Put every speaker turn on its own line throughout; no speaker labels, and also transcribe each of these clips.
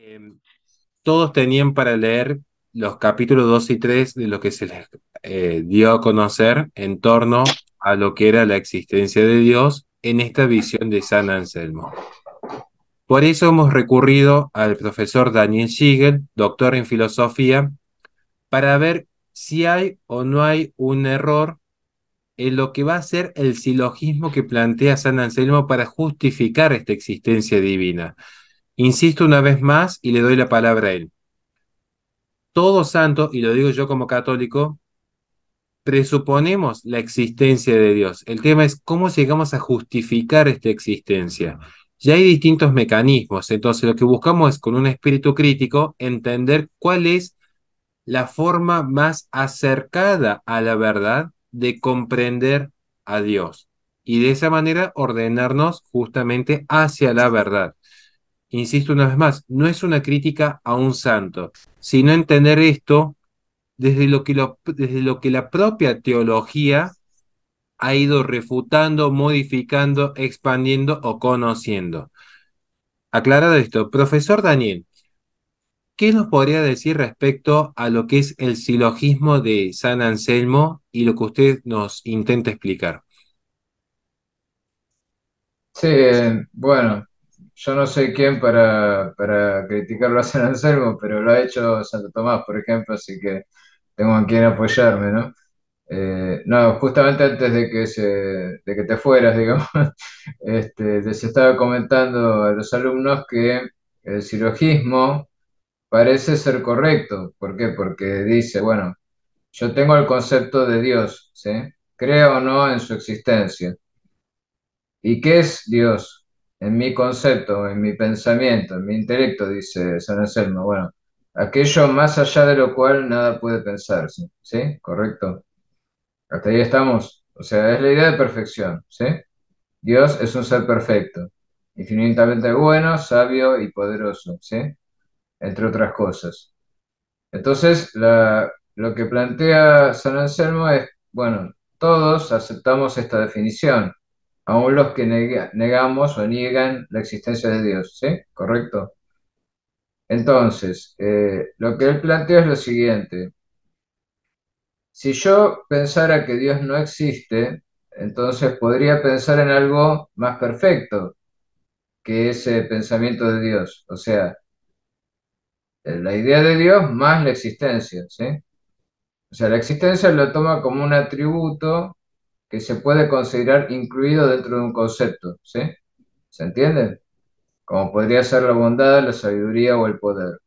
Eh, Todos tenían para leer los capítulos 2 y 3 de lo que se les dio a conocer en torno a lo que era la existencia de Dios en esta visión de San Anselmo. Por eso hemos recurrido al profesor Daniel Siegel, doctor en filosofía, para ver si hay o no hay un error en lo que va a ser el silogismo que plantea San Anselmo para justificar esta existencia divina. Insisto una vez más y le doy la palabra a él. Todo santo, y lo digo yo como católico, presuponemos la existencia de Dios. El tema es cómo llegamos a justificar esta existencia. Ya hay distintos mecanismos, entonces lo que buscamos es con un espíritu crítico entender cuál es la forma más acercada a la verdad de comprender a Dios y de esa manera ordenarnos justamente hacia la verdad. Insisto una vez más, no es una crítica a un santo, sino entender esto desde lo que la propia teología ha ido refutando, modificando, expandiendo o conociendo. Aclarado esto, profesor Daniel, ¿qué nos podría decir respecto a lo que es el silogismo de San Anselmo y lo que usted nos intenta explicar?
Sí, bueno, yo no soy quien para criticarlo a San Anselmo, pero lo ha hecho Santo Tomás, por ejemplo, así que tengo a quien apoyarme, ¿no? No, justamente antes de que te fueras, digamos, les estaba comentando a los alumnos que el silogismo parece ser correcto. ¿Por qué? Porque dice, bueno, yo tengo el concepto de Dios, ¿sí? Crea o no en su existencia. ¿Y qué es Dios? En mi concepto, en mi pensamiento, en mi intelecto, dice San Anselmo. Bueno, aquello más allá de lo cual nada puede pensarse. ¿Sí? ¿Correcto? Hasta ahí estamos. O sea, es la idea de perfección. ¿Sí? Dios es un ser perfecto, infinitamente bueno, sabio y poderoso. ¿Sí? Entre otras cosas. Entonces, lo que plantea San Anselmo es, bueno, todos aceptamos esta definición, aun los que negamos o niegan la existencia de Dios, ¿sí? ¿Correcto? Entonces, lo que él plantea es lo siguiente: si yo pensara que Dios no existe, entonces podría pensar en algo más perfecto que ese pensamiento de Dios, o sea, la idea de Dios más la existencia, ¿sí? O sea, la existencia lo toma como un atributo que se puede considerar incluido dentro de un concepto, ¿sí? ¿Se entiende? Como podría ser la bondad, la sabiduría o el poder.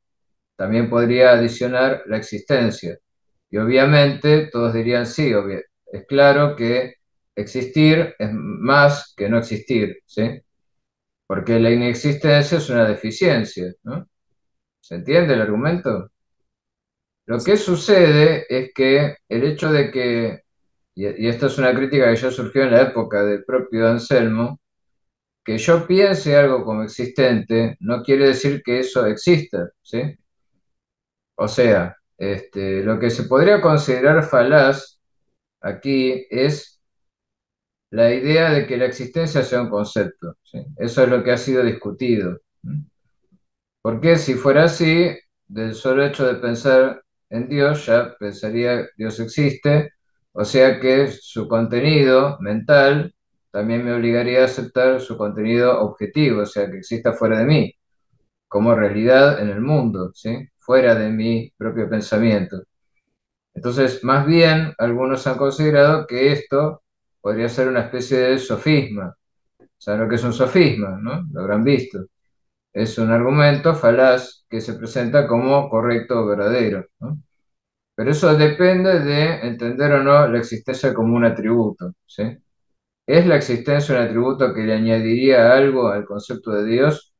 También podría adicionar la existencia. Y obviamente todos dirían sí, es claro que existir es más que no existir, ¿sí? Porque la inexistencia es una deficiencia, ¿no? ¿Se entiende el argumento? Lo que sucede es que el hecho de que, y esto es una crítica que ya surgió en la época del propio Anselmo, que yo piense algo como existente no quiere decir que eso exista, ¿sí? O sea, lo que se podría considerar falaz aquí es la idea de que la existencia sea un concepto, ¿sí? Eso es lo que ha sido discutido. Porque si fuera así, del solo hecho de pensar en Dios, ya pensaría Dios existe, o sea que su contenido mental también me obligaría a aceptar su contenido objetivo, o sea que exista fuera de mí, como realidad en el mundo, ¿sí? Fuera de mi propio pensamiento. Entonces, más bien, algunos han considerado que esto podría ser una especie de sofisma. ¿Saben lo que es un sofisma, no? Lo habrán visto. Es un argumento falaz que se presenta como correcto o verdadero, ¿no? Pero eso depende de entender o no la existencia como un atributo, ¿sí? ¿Es la existencia un atributo que le añadiría algo al concepto de Dios?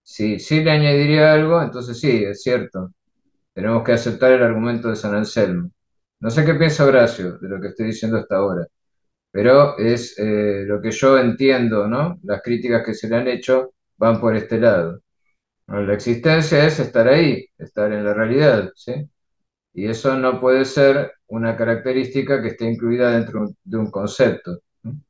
Si sí le añadiría algo, entonces sí, es cierto. Tenemos que aceptar el argumento de San Anselmo. No sé qué piensa Horacio de lo que estoy diciendo hasta ahora, pero es lo que yo entiendo, ¿no? Las críticas que se le han hecho van por este lado. Bueno, la existencia es estar ahí, estar en la realidad, ¿sí? Y eso no puede ser una característica que esté incluida dentro de un concepto, ¿no?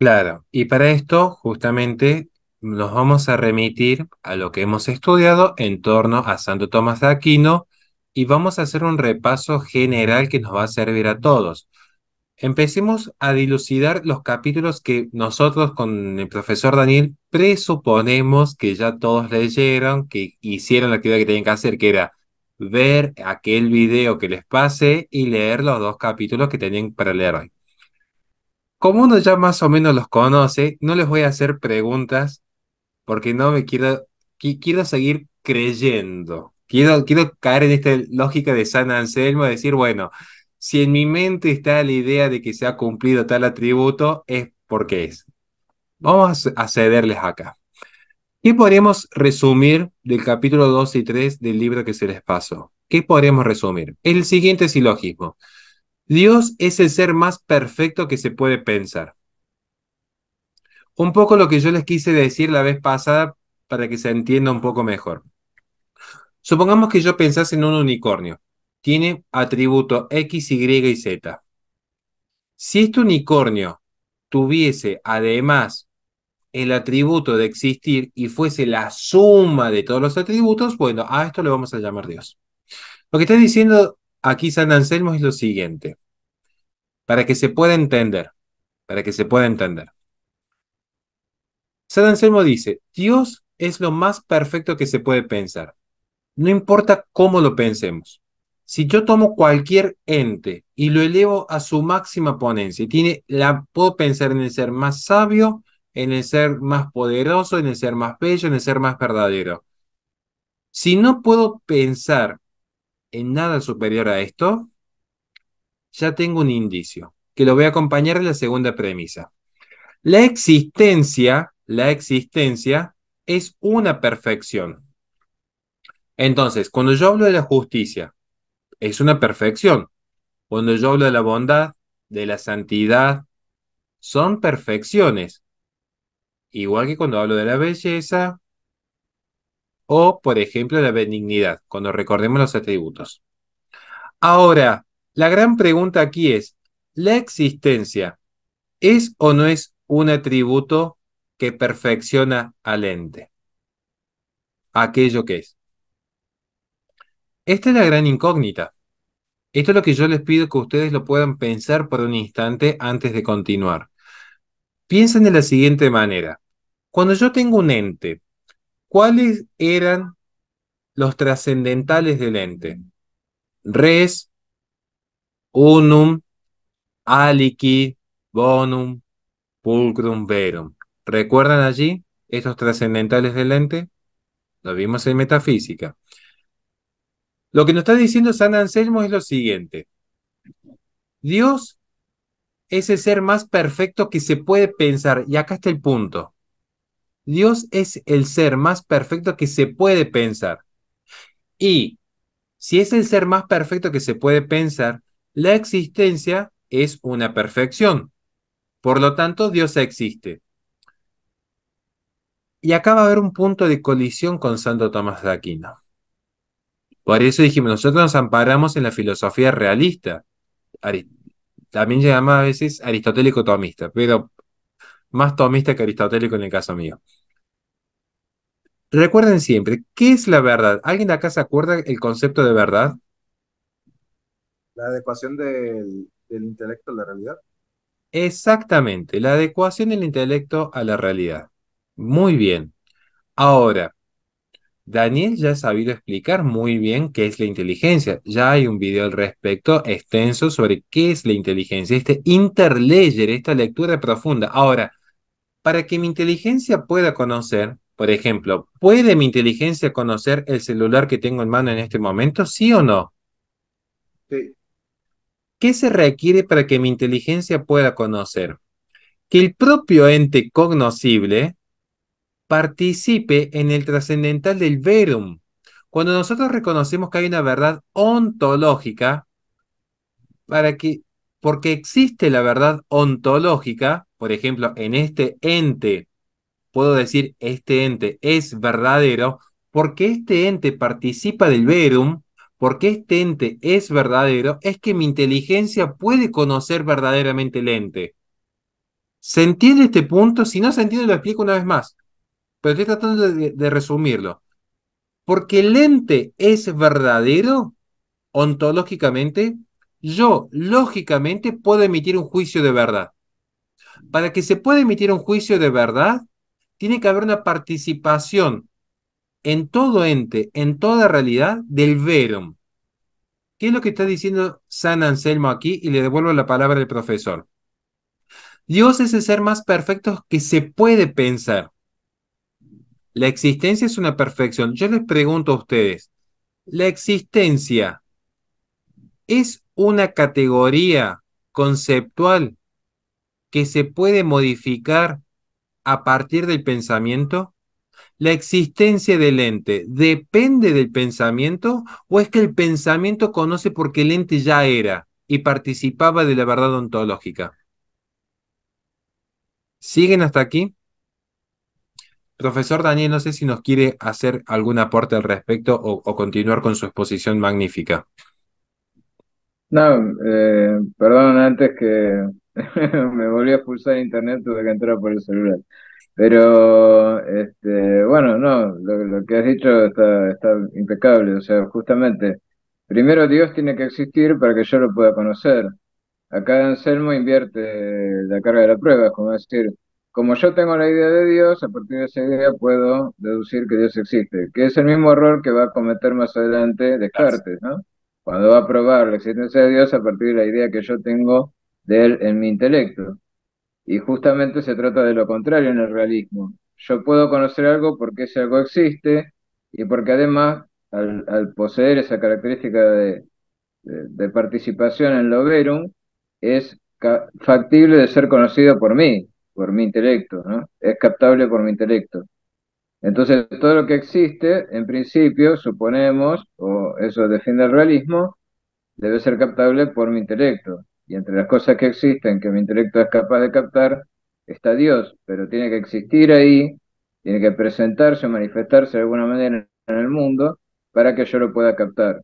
Claro, y para esto, justamente, nos vamos a remitir a lo que hemos estudiado en torno a Santo Tomás de Aquino y vamos a hacer un repaso general que nos va a servir a todos. Empecemos a dilucidar los capítulos que nosotros con el profesor Daniel presuponemos que ya todos leyeron, que hicieron la actividad que tenían que hacer, que era ver aquel video que les pasé y leer los dos capítulos que tenían para leer hoy. Como uno ya más o menos los conoce, no les voy a hacer preguntas porque no me quiero, quiero seguir creyendo. Quiero caer en esta lógica de San Anselmo, de decir, bueno, si en mi mente está la idea de que se ha cumplido tal atributo, es porque es. Vamos a cederles acá. ¿Qué podríamos resumir del capítulo 2 y 3 del libro que se les pasó? ¿Qué podríamos resumir? El siguiente silogismo. Dios es el ser más perfecto que se puede pensar. Un poco lo que yo les quise decir la vez pasada para que se entienda un poco mejor. Supongamos que yo pensase en un unicornio. Tiene atributo X, Y y Z. Si este unicornio tuviese además el atributo de existir y fuese la suma de todos los atributos, bueno, a esto le vamos a llamar Dios. Lo que está diciendo aquí San Anselmo es lo siguiente, para que se pueda entender, para que se pueda entender. San Anselmo dice, Dios es lo más perfecto que se puede pensar. No importa cómo lo pensemos. Si yo tomo cualquier ente y lo elevo a su máxima potencia, puedo pensar en el ser más sabio, en el ser más poderoso, en el ser más bello, en el ser más verdadero. Si no puedo pensar en nada superior a esto, ya tengo un indicio, que lo voy a acompañar en la segunda premisa. La existencia es una perfección. Entonces, cuando yo hablo de la justicia, es una perfección. Cuando yo hablo de la bondad, de la santidad, son perfecciones. Igual que cuando hablo de la belleza o, por ejemplo, de la benignidad, cuando recordemos los atributos. Ahora, la gran pregunta aquí es, ¿la existencia es o no es un atributo que perfecciona al ente? Aquello que es. Esta es la gran incógnita. Esto es lo que yo les pido que ustedes lo puedan pensar por un instante antes de continuar. Piensen de la siguiente manera. Cuando yo tengo un ente, ¿cuáles eran los trascendentales del ente? Res, unum, aliqui, bonum, pulcrum, verum. ¿Recuerdan allí estos trascendentales del ente? Lo vimos en metafísica. Lo que nos está diciendo San Anselmo es lo siguiente. Dios es el ser más perfecto que se puede pensar. Y acá está el punto. Dios es el ser más perfecto que se puede pensar. Y si es el ser más perfecto que se puede pensar, la existencia es una perfección. Por lo tanto, Dios existe. Y acá va a haber un punto de colisión con Santo Tomás de Aquino. Por eso dijimos, nosotros nos amparamos en la filosofía realista. Ari- También se llama a veces aristotélico tomista, pero más tomista que aristotélico en el caso mío. Recuerden siempre, ¿qué es la verdad? ¿Alguien de acá se acuerda el concepto de verdad?
La adecuación del intelecto a la realidad.
Exactamente, la adecuación del intelecto a la realidad. Muy bien. Ahora, Daniel ya ha sabido explicar muy bien qué es la inteligencia. Ya hay un video al respecto extenso sobre qué es la inteligencia, este interleyer, esta lectura profunda. Ahora, para que mi inteligencia pueda conocer, por ejemplo, ¿puede mi inteligencia conocer el celular que tengo en mano en este momento? ¿Sí o no?
Sí,
¿Qué se requiere para que mi inteligencia pueda conocer? Que el propio ente cognoscible participe en el trascendental del verum. Cuando nosotros reconocemos que hay una verdad ontológica, para que, porque existe la verdad ontológica, por ejemplo, en este ente, puedo decir este ente es verdadero, porque este ente participa del verum, porque este ente es verdadero, es que mi inteligencia puede conocer verdaderamente el ente. ¿Se entiende este punto? Si no se entiende, lo explico una vez más. pero estoy tratando de resumirlo. Porque el ente es verdadero, ontológicamente, yo, lógicamente, puedo emitir un juicio de verdad. Para que se pueda emitir un juicio de verdad, tiene que haber una participación en todo ente, en toda realidad, del verum. ¿Qué es lo que está diciendo San Anselmo aquí? Y le devuelvo la palabra al profesor. Dios es el ser más perfecto que se puede pensar. La existencia es una perfección. Yo les pregunto a ustedes, ¿la existencia es una categoría conceptual que se puede modificar a partir del pensamiento? ¿La existencia del ente depende del pensamiento o es que el pensamiento conoce porque el ente ya era y participaba de la verdad ontológica? ¿Siguen hasta aquí? Profesor Daniel, no sé si nos quiere hacer algún aporte al respecto o continuar con su exposición magnífica.
No, perdón, antes que me volví a expulsar internet, tuve que entrar por el celular. Pero, bueno, no, lo que has dicho está impecable. O sea, justamente, primero Dios tiene que existir para que yo lo pueda conocer. Acá Anselmo invierte la carga de la prueba, como decir, como yo tengo la idea de Dios, a partir de esa idea puedo deducir que Dios existe, que es el mismo error que va a cometer más adelante Descartes, ¿no? Cuando va a probar la existencia de Dios a partir de la idea que yo tengo de él en mi intelecto. Y justamente se trata de lo contrario en el realismo. Yo puedo conocer algo porque ese algo existe y porque además, al poseer esa característica de participación en lo verum, es factible de ser conocido por mi intelecto, ¿no? Es captable por mi intelecto. Entonces, todo lo que existe, en principio, suponemos, o eso defiende el realismo, debe ser captable por mi intelecto. Y entre las cosas que existen que mi intelecto es capaz de captar, está Dios, pero tiene que existir ahí, tiene que presentarse o manifestarse de alguna manera en el mundo para que yo lo pueda captar.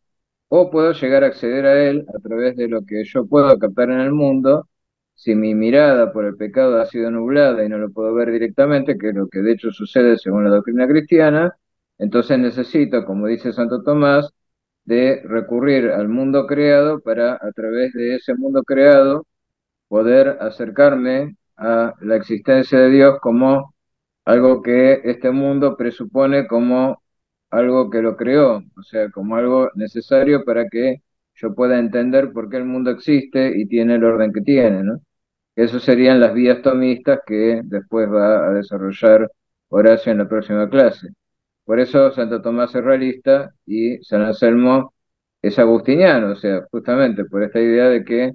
O puedo llegar a acceder a él a través de lo que yo puedo captar en el mundo, si mi mirada por el pecado ha sido nublada y no lo puedo ver directamente, que es lo que de hecho sucede según la doctrina cristiana, entonces necesito, como dice Santo Tomás, de recurrir al mundo creado para, a través de ese mundo creado, poder acercarme a la existencia de Dios como algo que este mundo presupone como algo que lo creó, o sea, como algo necesario para que yo pueda entender por qué el mundo existe y tiene el orden que tiene, ¿no? Esas serían las vías tomistas que después va a desarrollar Horacio en la próxima clase. Por eso Santo Tomás es realista y San Anselmo es agustiniano, o sea, justamente por esta idea de que,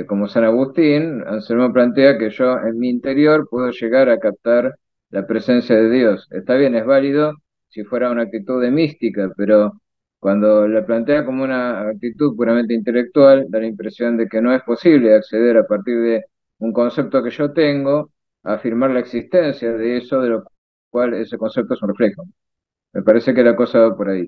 como San Agustín, Anselmo plantea que yo en mi interior puedo llegar a captar la presencia de Dios. Está bien, es válido si fuera una actitud de mística, pero cuando la plantea como una actitud puramente intelectual, da la impresión de que no es posible acceder a partir de un concepto que yo tengo a afirmar la existencia de eso, de lo cual ese concepto es un reflejo. Me parece que la cosa va por ahí.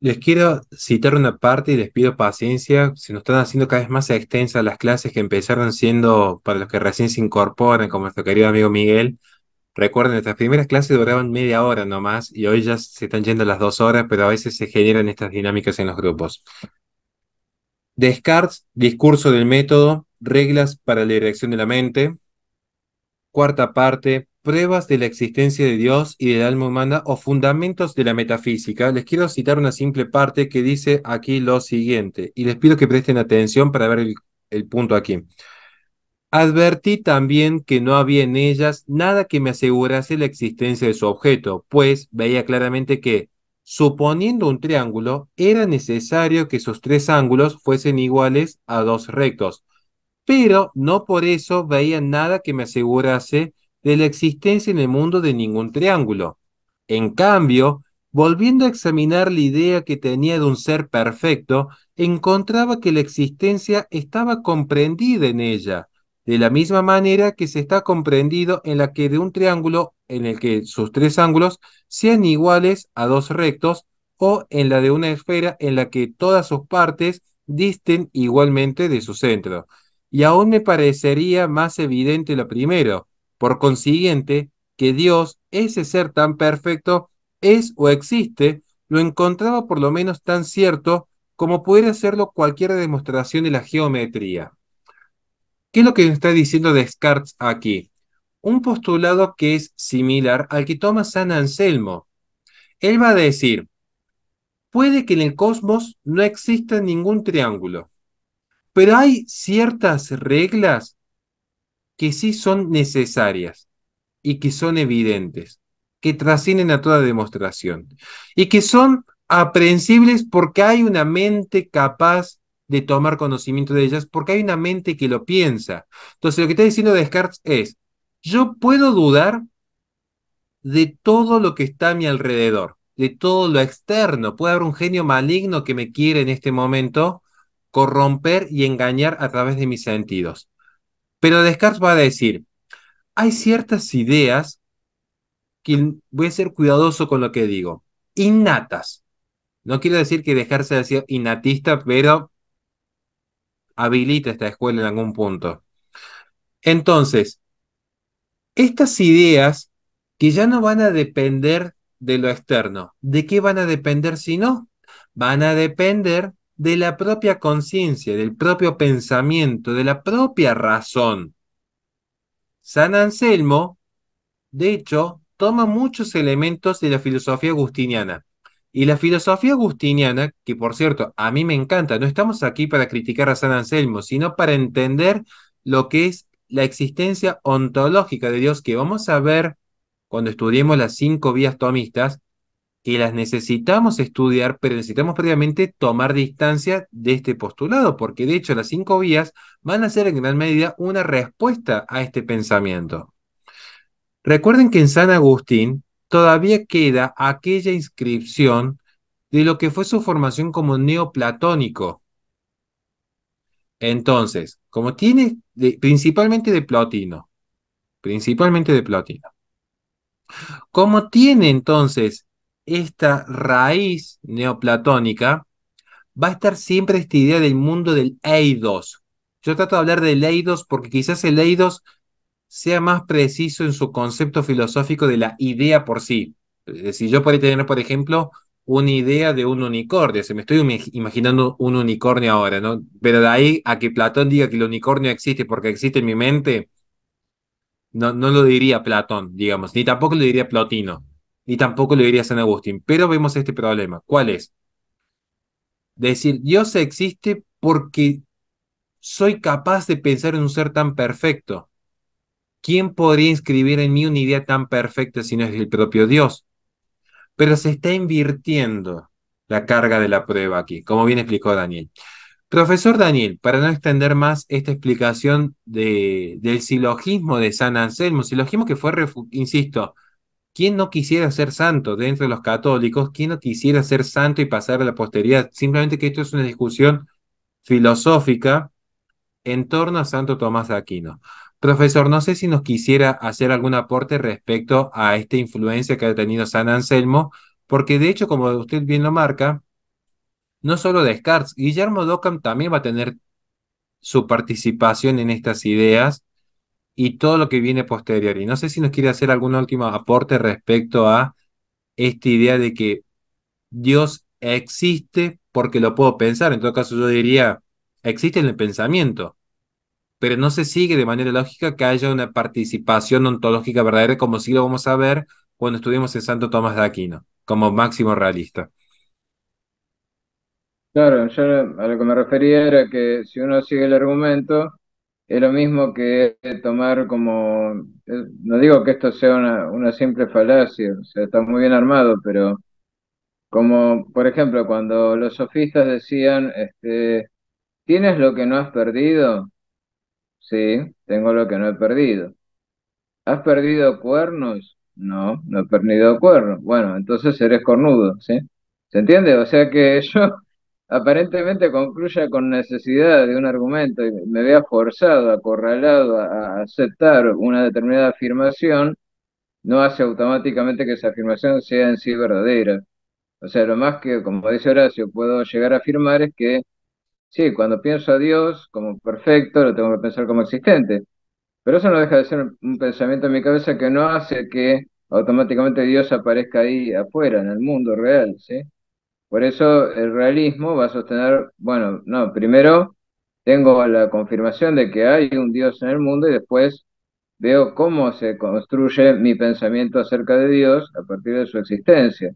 Les quiero citar una parte y les pido paciencia. Se nos están haciendo cada vez más extensas las clases que empezaron siendo para los que recién se incorporan, como nuestro querido amigo Miguel. Recuerden, nuestras primeras clases duraban media hora nomás y hoy ya se están yendo las 2 horas, pero a veces se generan estas dinámicas en los grupos. Descartes, discurso del método, reglas para la dirección de la mente. Cuarta parte, pruebas de la existencia de Dios y del alma humana o fundamentos de la metafísica. Les quiero citar una simple parte que dice aquí lo siguiente, y les pido que presten atención para ver el punto aquí. Advertí también que no había en ellas nada que me asegurase la existencia de su objeto, pues veía claramente que, suponiendo un triángulo, era necesario que sus tres ángulos fuesen iguales a dos rectos, pero no por eso veía nada que me asegurase de la existencia en el mundo de ningún triángulo. En cambio, volviendo a examinar la idea que tenía de un ser perfecto, encontraba que la existencia estaba comprendida en ella, de la misma manera que se está comprendido en la que de un triángulo en el que sus tres ángulos sean iguales a dos rectos, o en la de una esfera en la que todas sus partes disten igualmente de su centro. Y aún me parecería más evidente lo primero. Por consiguiente, que Dios, ese ser tan perfecto, es o existe, lo encontraba por lo menos tan cierto como pudiera serlo cualquier demostración de la geometría. ¿Qué es lo que está diciendo Descartes aquí? Un postulado que es similar al que toma San Anselmo. Él va a decir, puede que en el cosmos no exista ningún triángulo, pero hay ciertas reglas que sí son necesarias y que son evidentes, que trascienden a toda demostración y que son aprehensibles porque hay una mente capaz de tomar conocimiento de ellas, porque hay una mente que lo piensa. Entonces, lo que está diciendo Descartes es, yo puedo dudar de todo lo que está a mi alrededor, de todo lo externo. Puede haber un genio maligno que me quiere en este momento corromper y engañar a través de mis sentidos. Pero Descartes va a decir, hay ciertas ideas que voy a ser cuidadoso con lo que digo, innatas. No quiero decir que dejarse de ser innatista, pero habilita esta escuela en algún punto. Entonces, estas ideas que ya no van a depender de lo externo, ¿de qué van a depender si no? Van a depender de la propia conciencia, del propio pensamiento, de la propia razón. San Anselmo, de hecho, toma muchos elementos de la filosofía agustiniana. Y la filosofía agustiniana, que por cierto, a mí me encanta, no estamos aquí para criticar a San Anselmo, sino para entender lo que es la existencia ontológica de Dios, que vamos a ver cuando estudiemos las 5 vías tomistas, que las necesitamos estudiar, pero necesitamos previamente tomar distancia de este postulado, porque de hecho las 5 vías van a ser en gran medida una respuesta a este pensamiento. Recuerden que en San Agustín todavía queda aquella inscripción de lo que fue su formación como neoplatónico. Entonces, como tiene principalmente de Plotino, como tiene entonces esta raíz neoplatónica, va a estar siempre esta idea del mundo del eidos. Yo trato de hablar del eidos porque quizás el eidos sea más preciso en su concepto filosófico de la idea por sí. Si yo podría tener, por ejemplo, una idea de un unicornio, se me estoy imaginando un unicornio ahora, ¿no? Pero de ahí a que Platón diga que el unicornio existe porque existe en mi mente, no, no lo diría Platón, digamos, ni tampoco lo diría Plotino, ni tampoco lo diría San Agustín. Pero vemos este problema. ¿Cuál es? Decir, Dios existe porque soy capaz de pensar en un ser tan perfecto. ¿Quién podría inscribir en mí una idea tan perfecta si no es el propio Dios? Pero se está invirtiendo la carga de la prueba aquí, como bien explicó Daniel. Profesor Daniel, para no extender más esta explicación del silogismo de San Anselmo, silogismo que fue, insisto, ¿quién no quisiera ser santo dentro de los católicos? ¿Quién no quisiera ser santo y pasar a la posteridad? Simplemente que esto es una discusión filosófica en torno a Santo Tomás de Aquino. Profesor, no sé si nos quisiera hacer algún aporte respecto a esta influencia que ha tenido San Anselmo, porque de hecho, como usted bien lo marca, no solo Descartes, Guillermo de Ockham también va a tener su participación en estas ideas y todo lo que viene posterior. Y no sé si nos quiere hacer algún último aporte respecto a esta idea de que Dios existe porque lo puedo pensar. En todo caso, yo diría, existe en el pensamiento, pero no se sigue de manera lógica que haya una participación ontológica verdadera, como sí lo vamos a ver cuando estudiemos en Santo Tomás de Aquino, como máximo realista.
Claro, yo a lo que me refería era que si uno sigue el argumento, es lo mismo que tomar como, no digo que esto sea una simple falacia, o sea, está muy bien armado, pero como, por ejemplo, cuando los sofistas decían, ¿tienes lo que no has perdido? Sí, tengo lo que no he perdido. ¿Has perdido cuernos? No, no he perdido cuernos. Bueno, entonces eres cornudo, ¿sí? ¿Se entiende? O sea que yo aparentemente concluya con necesidad de un argumento y me vea forzado, acorralado a aceptar una determinada afirmación, no hace automáticamente que esa afirmación sea en sí verdadera. O sea, lo más que, como dice Horacio, puedo llegar a afirmar es que sí, cuando pienso a Dios como perfecto, lo tengo que pensar como existente. Pero eso no deja de ser un pensamiento en mi cabeza que no hace que automáticamente Dios aparezca ahí afuera, en el mundo real, ¿sí? Por eso el realismo va a sostener, bueno, no, primero tengo la confirmación de que hay un Dios en el mundo y después veo cómo se construye mi pensamiento acerca de Dios a partir de su existencia.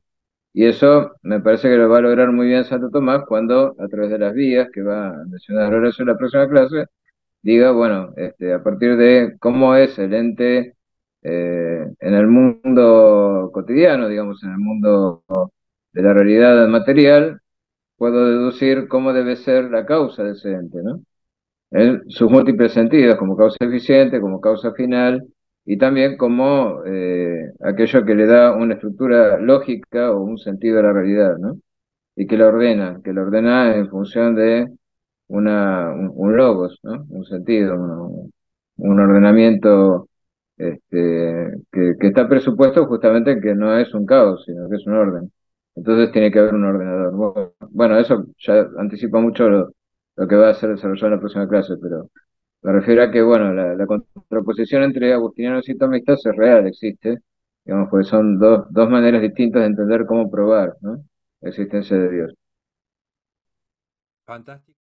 Y eso me parece que lo va a lograr muy bien Santo Tomás cuando, a través de las vías que va a mencionar Horacio en la próxima clase, diga, bueno, a partir de cómo es el ente en el mundo cotidiano, digamos, en el mundo de la realidad material, puedo deducir cómo debe ser la causa de ese ente, ¿no? En sus múltiples sentidos, como causa eficiente, como causa final, y también como aquello que le da una estructura lógica o un sentido a la realidad, ¿no? Y que la ordena en función de un logos, ¿no? Un sentido, un ordenamiento que está presupuesto justamente en que no es un caos, sino que es un orden. Entonces tiene que haber un ordenador. Bueno, eso ya anticipa mucho lo que va a ser desarrollado en la próxima clase, pero me refiero a que, bueno, la contraposición entre agustinianos y tomistas es real, existe, digamos, porque son dos maneras distintas de entender cómo probar, ¿no? La existencia de Dios.
Fantástico.